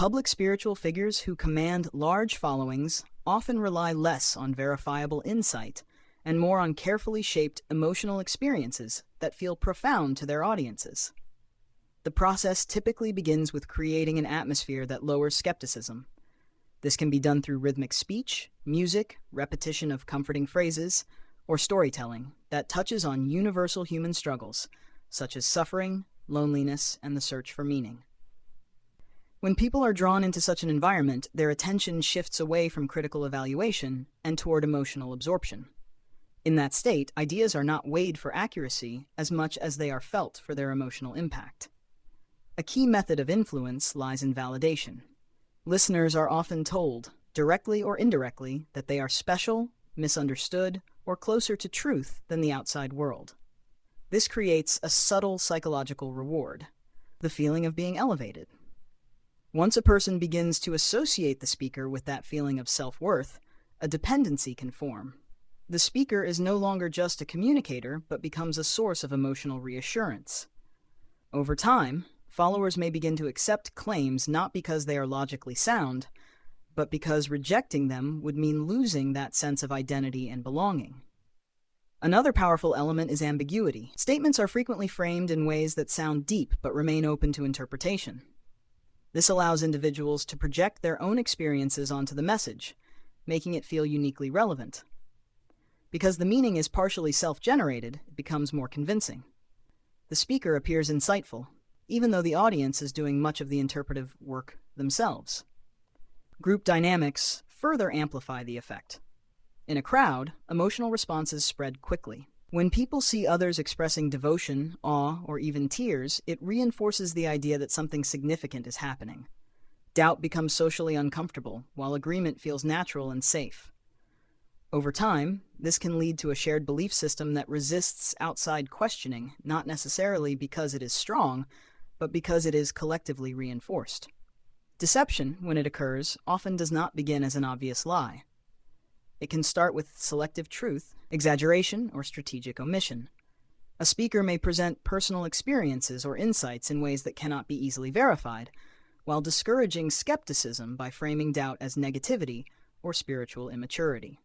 Public spiritual figures who command large followings often rely less on verifiable insight and more on carefully shaped emotional experiences that feel profound to their audiences. The process typically begins with creating an atmosphere that lowers skepticism. This can be done through rhythmic speech, music, repetition of comforting phrases, or storytelling that touches on universal human struggles, such as suffering, loneliness, and the search for meaning. When people are drawn into such an environment, their attention shifts away from critical evaluation and toward emotional absorption. In that state, ideas are not weighed for accuracy as much as they are felt for their emotional impact. A key method of influence lies in validation. Listeners are often told, directly or indirectly, that they are special, misunderstood, or closer to truth than the outside world. This creates a subtle psychological reward, the feeling of being elevated. Once a person begins to associate the speaker with that feeling of self-worth, a dependency can form. The speaker is no longer just a communicator, but becomes a source of emotional reassurance. Over time, followers may begin to accept claims not because they are logically sound, but because rejecting them would mean losing that sense of identity and belonging. Another powerful element is ambiguity. Statements are frequently framed in ways that sound deep but remain open to interpretation. This allows individuals to project their own experiences onto the message, making it feel uniquely relevant. Because the meaning is partially self-generated, it becomes more convincing. The speaker appears insightful, even though the audience is doing much of the interpretive work themselves. Group dynamics further amplify the effect. In a crowd, emotional responses spread quickly. When people see others expressing devotion, awe, or even tears, it reinforces the idea that something significant is happening. Doubt becomes socially uncomfortable, while agreement feels natural and safe. Over time, this can lead to a shared belief system that resists outside questioning, not necessarily because it is strong, but because it is collectively reinforced. Deception, when it occurs, often does not begin as an obvious lie. It can start with selective truth, exaggeration, or strategic omission. A speaker may present personal experiences or insights in ways that cannot be easily verified, while discouraging skepticism by framing doubt as negativity or spiritual immaturity.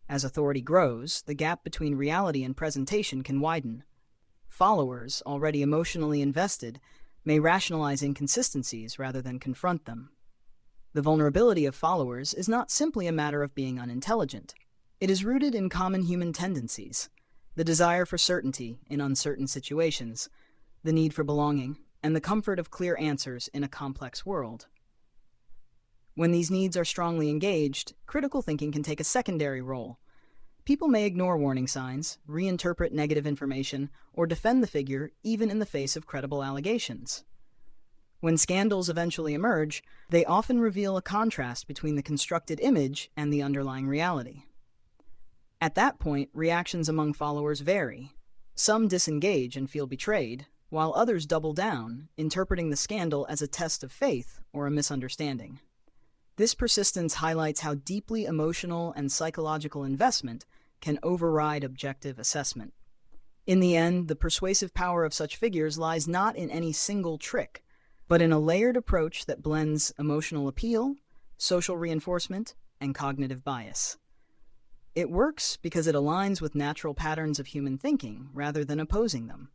As authority grows, the gap between reality and presentation can widen. Followers, already emotionally invested, may rationalize inconsistencies rather than confront them. The vulnerability of followers is not simply a matter of being unintelligent. It is rooted in common human tendencies, the desire for certainty in uncertain situations, the need for belonging, and the comfort of clear answers in a complex world. When these needs are strongly engaged, critical thinking can take a secondary role. People may ignore warning signs, reinterpret negative information, or defend the figure even in the face of credible allegations. When scandals eventually emerge, they often reveal a contrast between the constructed image and the underlying reality. At that point, reactions among followers vary. Some disengage and feel betrayed, while others double down, interpreting the scandal as a test of faith or a misunderstanding. This persistence highlights how deeply emotional and psychological investment can override objective assessment. In the end, the persuasive power of such figures lies not in any single trick, but in a layered approach that blends emotional appeal, social reinforcement, and cognitive bias. It works because it aligns with natural patterns of human thinking rather than opposing them.